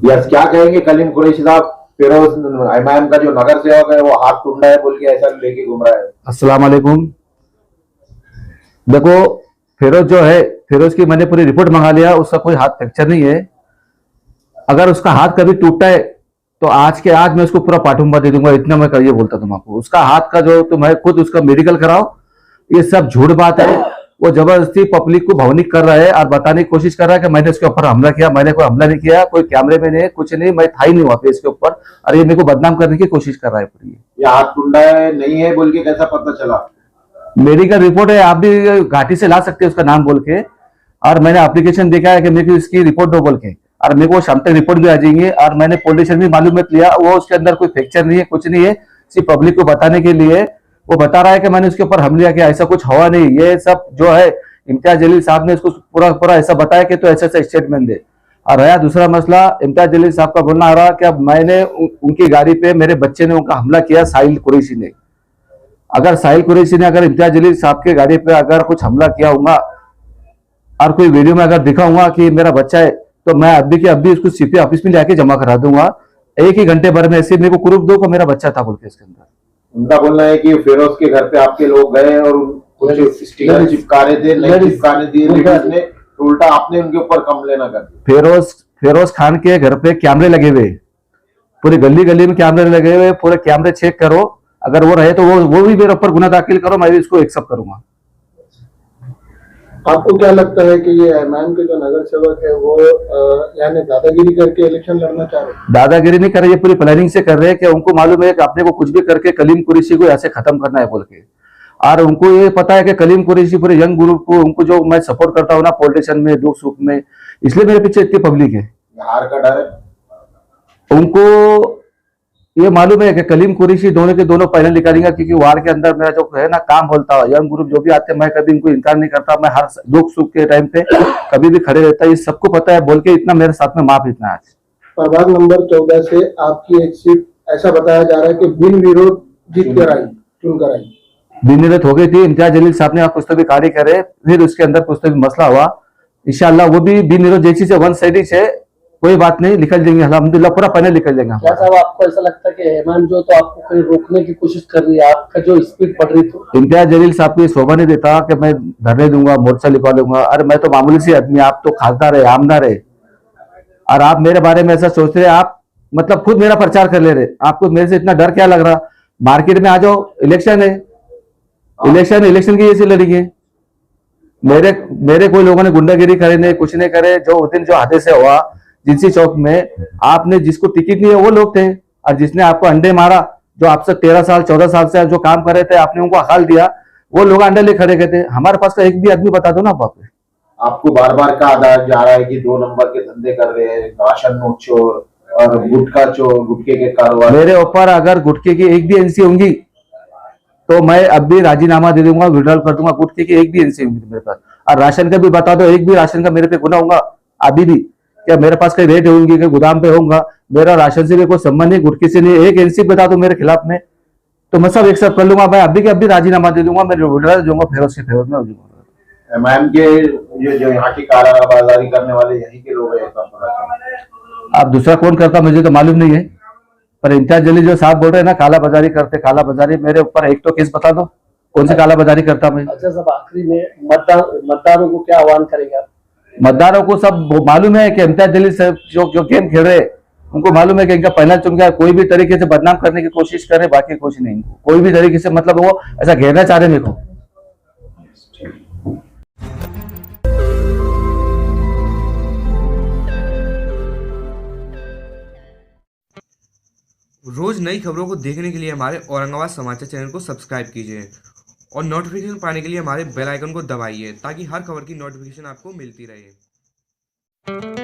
Yes, क्या कहेंगे कलीम कुरैशी साहब? फिरोज एमआईएम का जो नगर सेवक है वो हाथ टूटा है बोल के ऐसा लेके घूम रहा है। अस्सलाम वालेकुम। देखो, फिरोज जो है, फिरोज की मैंने पूरी रिपोर्ट मंगा लिया, उसका कोई हाथ फ्रैक्चर नहीं है। अगर उसका हाथ कभी टूटा है तो आज के आज मैं उसको पूरा पाठुंबा दे दूंगा, इतना मैं ये बोलता तुम आपको। उसका हाथ का जो तुम है खुद उसका मेडिकल कराओ, ये सब झूठ बात है। वो जबरदस्ती पब्लिक को भवनिक कर रहा है और बताने की कोशिश कर रहा है कि मैंने उसके ऊपर हमला किया। मैंने कोई हमला नहीं किया, कोई कैमरे में नहीं, कुछ नहीं, मैं था ही नहीं वहां पे इसके ऊपर। और ये मेरे को बदनाम करने की कोशिश कर रहा है पूरी। ये हाथ टूटा है नहीं है बोल के कैसा पता चला? मेडिकल रिपोर्ट है, आप भी घाटी से ला सकते हैं उसका नाम बोल के। और मैंने एप्लीकेशन देखा है कि मेरे को इसकी रिपोर्ट दो बोल के, और मेरे को शाम तक रिपोर्ट भी आ जाएंगे। और मैंने पोलिटिशियन भी मालूम किया, वो उसके अंदर कोई फ्रैक्चर नहीं है, कुछ नहीं है। सिर्फ पब्लिक को बताने के लिए वो बता रहा है कि मैंने उसके ऊपर हमला किया, ऐसा कुछ हुआ नहीं। ये सब जो है इम्तियाज जलील साहब ने उसको पूरा पूरा ऐसा बताया कि तो ऐसा ऐसा स्टेटमेंट दे। और रहा दूसरा मसला, इम्तियाज जलील साहब का बोलना आ रहा कि अब मैंने उनकी गाड़ी पे मेरे बच्चे ने उनका हमला किया, साहिल कुरैशी ने। अगर साहिल कुरैशी ने अगर इम्तियाज जलील साहब के गाड़ी पे अगर कुछ हमला किया होगा और कोई वीडियो में अगर दिखाऊंगा कि मेरा बच्चा है, तो मैं अभी के अभी उसको सीपी ऑफिस में लेके जमा करा दूंगा। एक ही घंटे भर में ऐसे मेरे को प्रूफ दो कि मेरा बच्चा था बोल के इसके अंदर। उनका बोलना है कि फिरोज के घर पे आपके लोग गए और कुछ स्टिकर चिपका रहे थे, नहीं चिपकाने दिए, लेडीज ने उल्टा आपने उनके ऊपर कंप्लेन कर दी। फिरोज खान के घर पे कैमरे लगे हुए, पूरी गली गली में कैमरे लगे हुए, पूरे कैमरे चेक करो। अगर वो रहे तो वो भी मेरे ऊपर गुना दाखिल करो, मैं भी इसको एक्सेप्ट करूंगा। आपको क्या लगता है कि ये एमआईएम के जो नगर सेवक है वो यानी दादागिरी करके इलेक्शन लड़ना चाह रहे हैं? दादागिरी नहीं कर रहे, ये पूरी प्लानिंग से कर रहे हैं कि उनको मालूम है कि अपने को कुछ भी करके कलीम कुरैशी को ऐसे खत्म करना है बोल के। और उनको ये पता है कि कलीम कुरैशी पूरे यंग ग्रुप को, उनको जो मैं सपोर्ट करता हूँ ना पॉलिटिशियन में, दुख सुख में, इसलिए मेरे पीछे इतनी पब्लिक है। हार का डर है उनको ये मालूम है कि कलीम कुरैशी दोनों के दोनों पहले निकालेंगे, क्योंकि वार के अंदर मेरा जो है ना काम बोलता है, यंग ग्रुप जो भी आते हैं मैं कभी इनको इनकार नहीं करता। मैं हर दुख सुख के टाइम पे कभी भी खड़े रहता है, ये सबको पता है बोल के इतना मेरे साथ में माफ इतना आज। प्रभाग नंबर 14 से आपकी एक सीट ऐसा बताया जा रहा है कि बिन विरोध जीत कर आई, चुन कर आई। बिन विरोध हो गई थी, इम्तियाज जलील साहब ने कुछ तो भी कार्य करे, फिर उसके अंदर कुछ तो भी मसला हुआ। इंशाल्लाह वो भी बिन विरोध जैसी से वन साइड से कोई बात नहीं, निकल जाएंगे अल्हम्दुलिल्लाह, पूरा पैनल निकल जाएंगे। क्या साहब आपको ऐसा लगता है कि एमआईएम जो तो आपको कहीं रोकने की कोशिश कर रही है, आपका जो स्पीड बढ़ रही थी? इम्तियाज जलील साहब को ये शोभा नहीं देता कि मैं धरने दूंगा, मोर्चा लिखवा लूंगा। अरे मैं तो मामूली सी आदमी, आप तो खासदार है, आमदार है, और आप मेरे बारे में ऐसा सोच रहे, आप मतलब खुद मेरा प्रचार कर ले रहे। आपको मेरे से इतना डर क्या लग रहा? मार्केट में आ जाओ, इलेक्शन है, इलेक्शन की ऐसी लड़ेंगे। मेरे कोई लोगों ने गुंडागिरी करे नहीं, कुछ नहीं करे। जो उस दिन जो हादसे हुआ जिंसी चौक में, आपने जिसको टिकट नहीं है वो लोग थे, और जिसने आपको अंडे मारा, जो आपसे 13 साल 14 साल से जो काम कर रहे थे, आपने उनको हकाल दिया, वो लोग अंडे ले खड़े गए थे। हमारे पास का एक भी आदमी बता दो ना आप। आपको बार बार कहा जा रहा है कि 2 नंबर के धंधे कर रहे हैं, राशन नोट चोर और गुटखा चोर, गुटके के कारोबार। मेरे ऊपर अगर गुटके की एक भी एनसी होंगी तो मैं अब भी राजीनामा दे दूंगा, विड्रॉल कर दूंगा। गुटके की एक भी एनसी होंगी मेरे पास, और राशन का भी बता दो, एक भी राशन का मेरे पे गुना होगा अभी भी, क्या मेरे पास कहीं रेट होंगी कि गोदाम पे होगा, मेरा राशन से भी कोई संबंध नहीं, गुटके से नहीं। एक एनसी बता दो मेरे खिलाफ में तो मैं सब एक्सेप्ट कर लूंगा। मैं अभी के अभी राजीनामा दे दूंगा, मैं विड्रॉल दूंगा, फिरोज के फेवर में हो जाऊंगा। एमआईएम के जो यहाँ की कालाबाजारी करने वाले यहीं के लोग हैं। अब दूसरा कौन करता मुझे तो मालूम नहीं है, पर इम्तियाज जलील जो साहब बोल रहे हैं ना काला बाजारी करते, काला बाजारी, मेरे ऊपर एक तो केस बता दो कौन सी काला बाजारी करता मैं। अच्छा साहब, आखिरी में मतदारों को क्या आह्वान करेंगे आप? मतदारों को सब मालूम है कि इम्तियाज जलील साहब जो गेम खेल रहे हैं, उनको मालूम है कि इनका पहला चुन गया। कोई भी तरीके से बदनाम करने की कोशिश करे, बाकी कुछ नहीं। कोई भी तरीके से मतलब वो ऐसा घेरना चाह रहे मेरे को। रोज नई खबरों को देखने के लिए हमारे औरंगाबाद समाचार चैनल को सब्सक्राइब कीजिए और नोटिफिकेशन पाने के लिए हमारे बेल आइकन को दबाइए, ताकि हर खबर की नोटिफिकेशन आपको मिलती रहे।